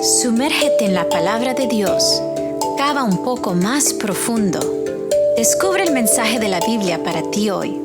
Sumérgete en la palabra de Dios. Cava un poco más profundo. Descubre el mensaje de la Biblia para ti hoy.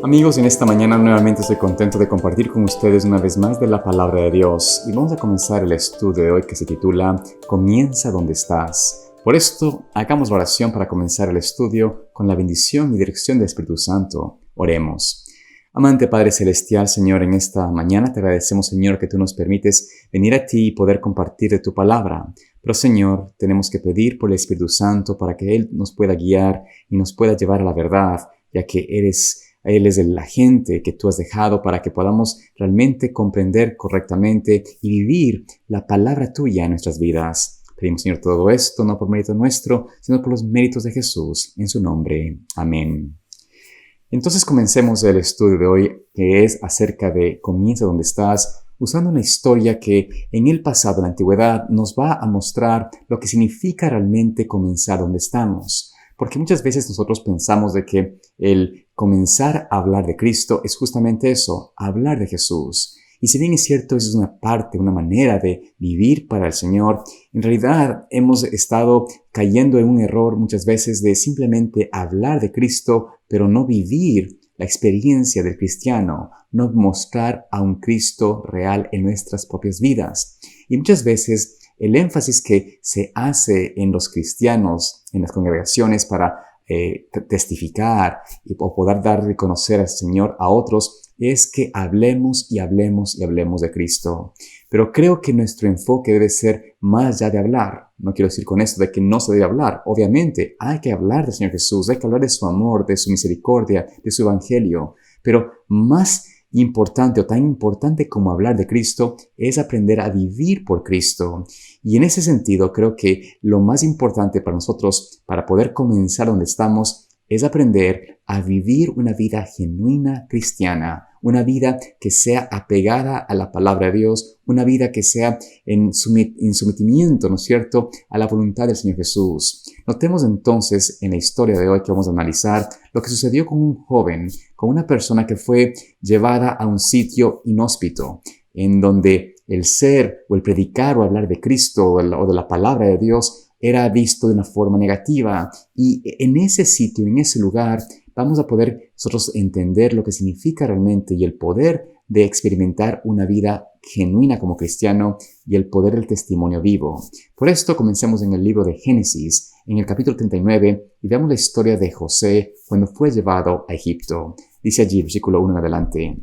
Amigos, en esta mañana nuevamente estoy contento de compartir con ustedes una vez más de la palabra de Dios. Y vamos a comenzar el estudio de hoy que se titula Comienza donde estás. Por esto, hagamos la oración para comenzar el estudio con la bendición y dirección del Espíritu Santo. Oremos. Amante Padre Celestial, Señor, en esta mañana te agradecemos, Señor, que tú nos permites venir a ti y poder compartir de tu palabra. Pero, Señor, tenemos que pedir por el Espíritu Santo para que Él nos pueda guiar y nos pueda llevar a la verdad, ya que Él es el agente que tú has dejado para que podamos realmente comprender correctamente y vivir la palabra tuya en nuestras vidas. Pedimos, Señor, todo esto no por mérito nuestro, sino por los méritos de Jesús. En su nombre. Amén. Entonces comencemos el estudio de hoy, que es acerca de Comienza donde estás, usando una historia que en el pasado, en la antigüedad, nos va a mostrar lo que significa realmente comenzar donde estamos. Porque muchas veces nosotros pensamos de que el comenzar a hablar de Cristo es justamente eso, hablar de Jesús. Y si bien es cierto, eso es una parte, una manera de vivir para el Señor, en realidad hemos estado cayendo en un error muchas veces de simplemente hablar de Cristo, pero no vivir la experiencia del cristiano, no mostrar a un Cristo real en nuestras propias vidas. Y muchas veces el énfasis que se hace en los cristianos, en las congregaciones para testificar o poder dar a conocer al Señor a otros, es que hablemos y hablemos y hablemos de Cristo. Pero creo que nuestro enfoque debe ser más allá de hablar. No quiero decir con esto de que no se debe hablar. Obviamente, hay que hablar del Señor Jesús, hay que hablar de su amor, de su misericordia, de su evangelio. Pero más importante o tan importante como hablar de Cristo es aprender a vivir por Cristo. Y en ese sentido, creo que lo más importante para nosotros, para poder comenzar donde estamos, es aprender a vivir una vida genuina cristiana, una vida que sea apegada a la palabra de Dios, una vida que sea en sometimiento, ¿no es cierto?, a la voluntad del Señor Jesús. Notemos entonces en la historia de hoy que vamos a analizar lo que sucedió con un joven, con una persona que fue llevada a un sitio inhóspito, en donde el ser o el predicar o hablar de Cristo o de la palabra de Dios era visto de una forma negativa. Y en ese sitio, en ese lugar, vamos a poder nosotros entender lo que significa realmente y el poder de experimentar una vida genuina como cristiano y el poder del testimonio vivo. Por esto comencemos en el libro de Génesis, en el capítulo 39, y veamos la historia de José cuando fue llevado a Egipto. Dice allí, versículo 1 en adelante.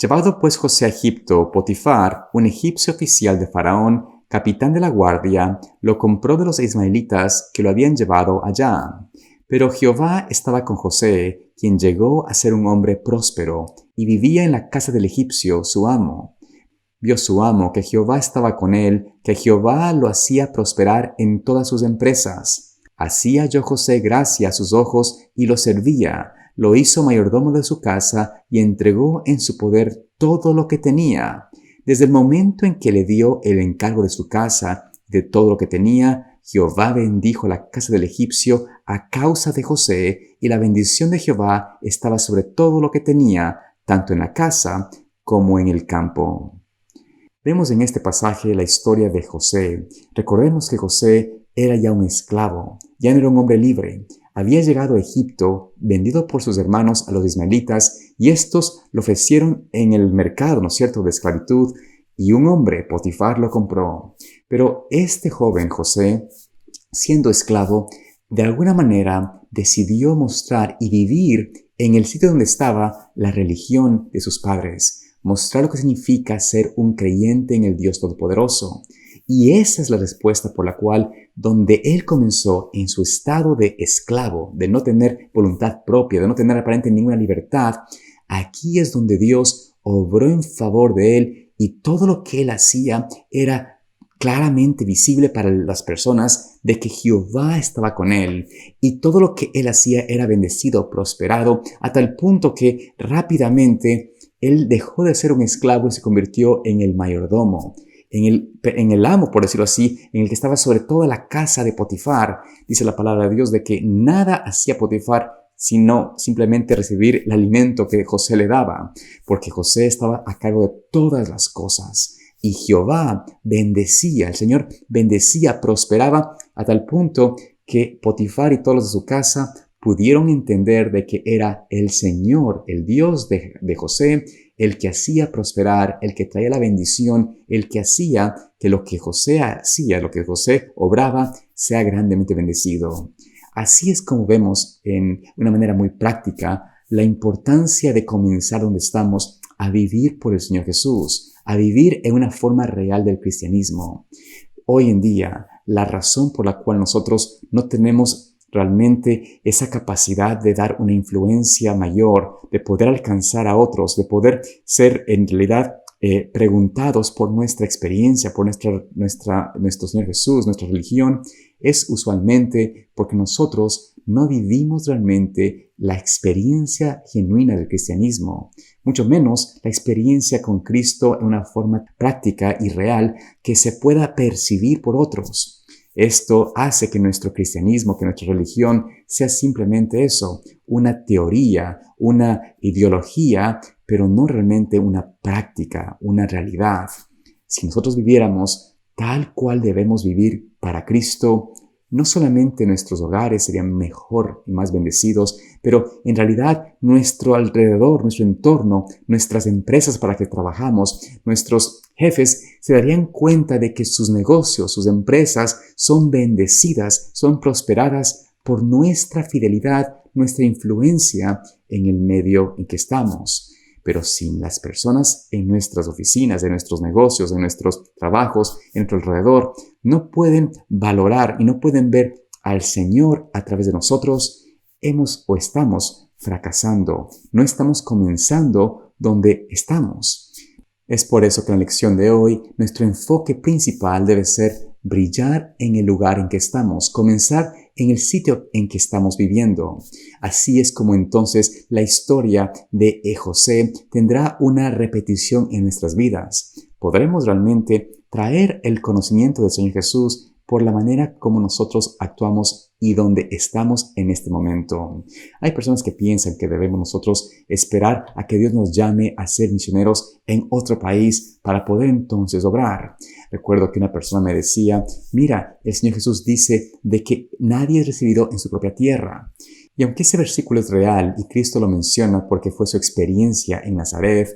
Llevado pues José a Egipto, Potifar, un egipcio oficial de Faraón, capitán de la guardia, lo compró de los ismaelitas que lo habían llevado allá. Pero Jehová estaba con José, quien llegó a ser un hombre próspero, y vivía en la casa del egipcio, su amo. Vio su amo que Jehová estaba con él, que Jehová lo hacía prosperar en todas sus empresas. Así halló José gracia a sus ojos y lo servía. Lo hizo mayordomo de su casa y entregó en su poder todo lo que tenía. Desde el momento en que le dio el encargo de su casa, de todo lo que tenía, Jehová bendijo la casa del egipcio a causa de José, y la bendición de Jehová estaba sobre todo lo que tenía, tanto en la casa como en el campo. Vemos en este pasaje la historia de José. Recordemos que José era ya un esclavo, ya no era un hombre libre. Había llegado a Egipto, vendido por sus hermanos a los ismaelitas, y estos lo ofrecieron en el mercado, ¿no es cierto?, de esclavitud, y un hombre, Potifar, lo compró. Pero este joven José, siendo esclavo, de alguna manera decidió mostrar y vivir en el sitio donde estaba la religión de sus padres, mostrar lo que significa ser un creyente en el Dios Todopoderoso. Y esa es la respuesta por la cual, donde él comenzó en su estado de esclavo, de no tener voluntad propia, de no tener aparente ninguna libertad, aquí es donde Dios obró en favor de él y todo lo que él hacía era claramente visible para las personas de que Jehová estaba con él y todo lo que él hacía era bendecido, prosperado, a tal punto que rápidamente él dejó de ser un esclavo y se convirtió en el mayordomo. En el amo, por decirlo así, en el que estaba sobre toda la casa de Potifar. Dice la palabra de Dios de que nada hacía Potifar sino simplemente recibir el alimento que José le daba, porque José estaba a cargo de todas las cosas. Y Jehová bendecía, el Señor bendecía, prosperaba a tal punto que Potifar y todos los de su casa pudieron entender de que era el Señor, el Dios de José, el que hacía prosperar, el que traía la bendición, el que hacía que lo que José hacía, lo que José obraba, sea grandemente bendecido. Así es como vemos en una manera muy práctica la importancia de comenzar donde estamos a vivir por el Señor Jesús, a vivir en una forma real del cristianismo. Hoy en día, la razón por la cual nosotros no tenemos realmente esa capacidad de dar una influencia mayor, de poder alcanzar a otros, de poder ser en realidad preguntados por nuestra experiencia, por nuestro Señor Jesús, nuestra religión, es usualmente porque nosotros no vivimos realmente la experiencia genuina del cristianismo, mucho menos la experiencia con Cristo en una forma práctica y real que se pueda percibir por otros. Esto hace que nuestro cristianismo, que nuestra religión sea simplemente eso, una teoría, una ideología, pero no realmente una práctica, una realidad. Si nosotros viviéramos tal cual debemos vivir para Cristo, no solamente nuestros hogares serían mejor y más bendecidos, pero en realidad nuestro alrededor, nuestro entorno, nuestras empresas para que trabajamos, nuestros jefes se darían cuenta de que sus negocios, sus empresas son bendecidas, son prosperadas por nuestra fidelidad, nuestra influencia en el medio en que estamos. Pero sin las personas en nuestras oficinas, en nuestros negocios, en nuestros trabajos, en nuestro alrededor, no pueden valorar y no pueden ver al Señor a través de nosotros, estamos fracasando. No estamos comenzando donde estamos. Es por eso que en la lección de hoy, nuestro enfoque principal debe ser brillar en el lugar en que estamos, comenzar en el sitio en que estamos viviendo. Así es como entonces la historia de José tendrá una repetición en nuestras vidas. Podremos realmente traer el conocimiento del Señor Jesús por la manera como nosotros actuamos y donde estamos en este momento. Hay personas que piensan que debemos nosotros esperar a que Dios nos llame a ser misioneros en otro país para poder entonces obrar. Recuerdo que una persona me decía, mira, el Señor Jesús dice de que nadie es recibido en su propia tierra. Y aunque ese versículo es real y Cristo lo menciona porque fue su experiencia en Nazaret,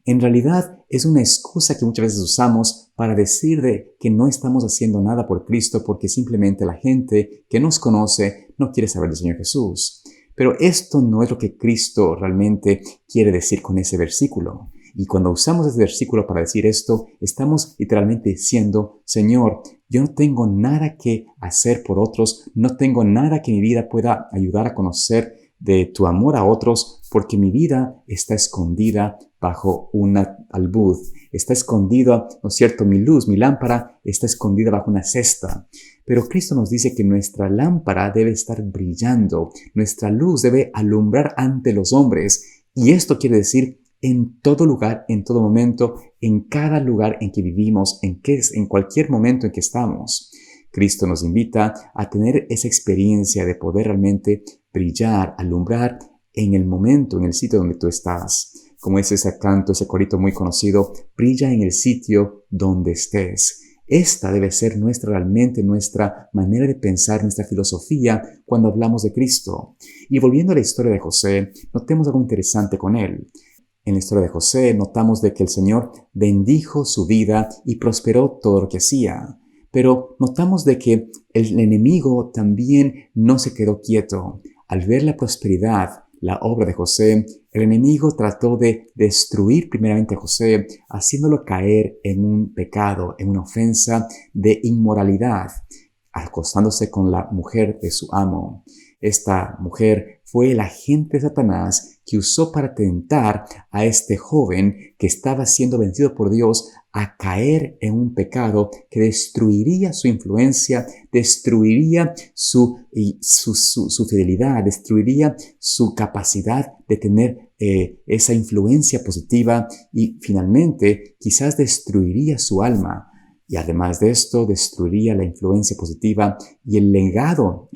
en realidad es una excusa que muchas veces usamos para decir de que no estamos haciendo nada por Cristo porque simplemente la gente que nos conoce no quiere saber del Señor Jesús. Pero esto no es lo que Cristo realmente quiere decir con ese versículo. Y cuando usamos ese versículo para decir esto, estamos literalmente diciendo, Señor, yo no tengo nada que hacer por otros, no tengo nada que mi vida pueda ayudar a conocer de tu amor a otros, porque mi vida está escondida bajo una almud, está escondida, ¿no es cierto? Mi luz, mi lámpara está escondida bajo una cesta. Pero Cristo nos dice que nuestra lámpara debe estar brillando, nuestra luz debe alumbrar ante los hombres, y esto quiere decir en todo lugar, en todo momento, en cada lugar en que vivimos, en cualquier momento en que estamos. Cristo nos invita a tener esa experiencia de poder realmente brillar, alumbrar en el momento, en el sitio donde tú estás. Como es ese canto, ese corito muy conocido, brilla en el sitio donde estés. Esta debe ser realmente nuestra manera de pensar, nuestra filosofía cuando hablamos de Cristo. Y volviendo a la historia de José, notemos algo interesante con él. En la historia de José notamos de que el Señor bendijo su vida y prosperó todo lo que hacía. Pero notamos de que el enemigo también no se quedó quieto. Al ver la prosperidad, la obra de José, el enemigo trató de destruir primeramente a José, haciéndolo caer en un pecado, en una ofensa de inmoralidad, acostándose con la mujer de su amo. Esta mujer fue el agente de Satanás que usó para tentar a este joven que estaba siendo vencido por Dios a caer en un pecado que destruiría su influencia, destruiría su fidelidad, destruiría su capacidad de tener esa influencia positiva y finalmente quizás destruiría su alma. Y además de esto, destruiría la influencia positiva y el legado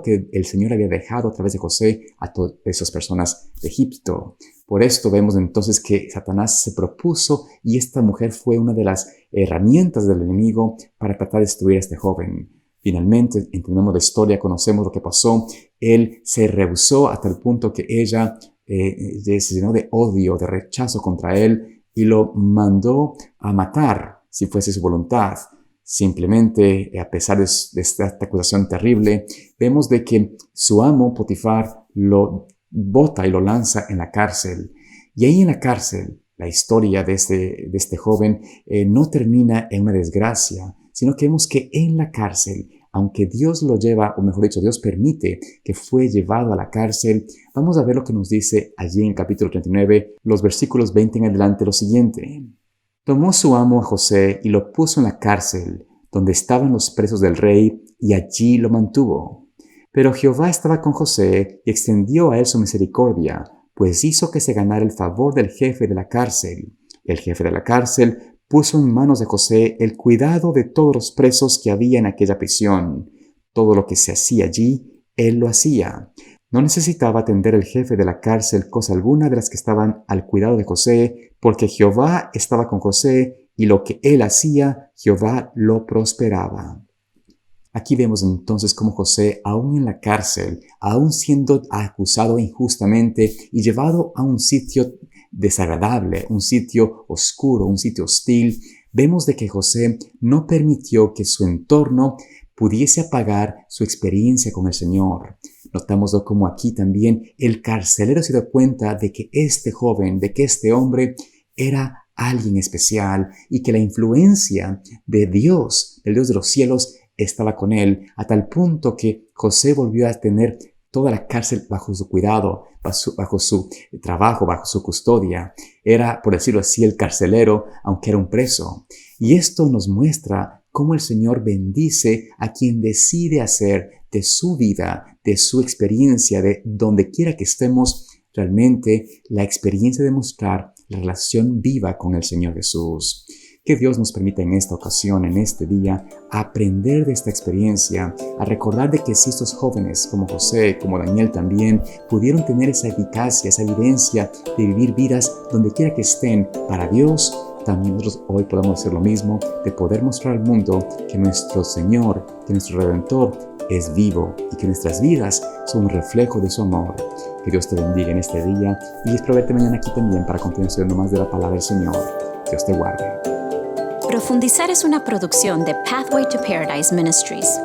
que el Señor había dejado a través de José a todas esas personas de Egipto. Por esto vemos entonces que Satanás se propuso y esta mujer fue una de las herramientas del enemigo para tratar de destruir a este joven. Finalmente, entendemos la historia, conocemos lo que pasó. Él se rehusó hasta el punto que ella se llenó de odio, de rechazo contra él y lo mandó a matar si fuese su voluntad. Simplemente, a pesar de esta acusación terrible, vemos de que su amo, Potifar, lo bota y lo lanza en la cárcel. Y ahí en la cárcel, la historia de este joven no termina en una desgracia, sino que vemos que en la cárcel, aunque Dios lo lleva, o mejor dicho, Dios permite que fue llevado a la cárcel, vamos a ver lo que nos dice allí en el capítulo 39, los versículos 20 en adelante, lo siguiente. Tomó su amo a José y lo puso en la cárcel, donde estaban los presos del rey, y allí lo mantuvo. Pero Jehová estaba con José y extendió a él su misericordia, pues hizo que se ganara el favor del jefe de la cárcel. El jefe de la cárcel puso en manos de José el cuidado de todos los presos que había en aquella prisión. Todo lo que se hacía allí, él lo hacía. No necesitaba atender el jefe de la cárcel cosa alguna de las que estaban al cuidado de José, porque Jehová estaba con José y lo que él hacía, Jehová lo prosperaba. Aquí vemos entonces cómo José, aún en la cárcel, aún siendo acusado injustamente y llevado a un sitio desagradable, un sitio oscuro, un sitio hostil, vemos de que José no permitió que su entorno pudiese apagar su experiencia con el Señor. Notamos como aquí también el carcelero se dio cuenta de que este joven, de que este hombre era alguien especial y que la influencia de Dios, el Dios de los cielos, estaba con él, a tal punto que José volvió a tener toda la cárcel bajo su cuidado, bajo su trabajo, bajo su custodia. Era, por decirlo así, el carcelero, aunque era un preso. Y esto nos muestra cómo el Señor bendice a quien decide hacer de su vida, de su experiencia, de donde quiera que estemos, realmente la experiencia de mostrar la relación viva con el Señor Jesús. Que Dios nos permita en esta ocasión, en este día, aprender de esta experiencia, a recordar de que si estos jóvenes como José, como Daniel también, pudieron tener esa eficacia, esa evidencia de vivir vidas donde quiera que estén para Dios, también nosotros hoy podemos hacer lo mismo, de poder mostrar al mundo que nuestro Señor, que nuestro Redentor es vivo y que nuestras vidas son un reflejo de su amor. Que Dios te bendiga en este día y espero verte mañana aquí también para continuar estudiando más de la palabra del Señor. Dios te guarde. Profundizar es una producción de Pathway to Paradise Ministries.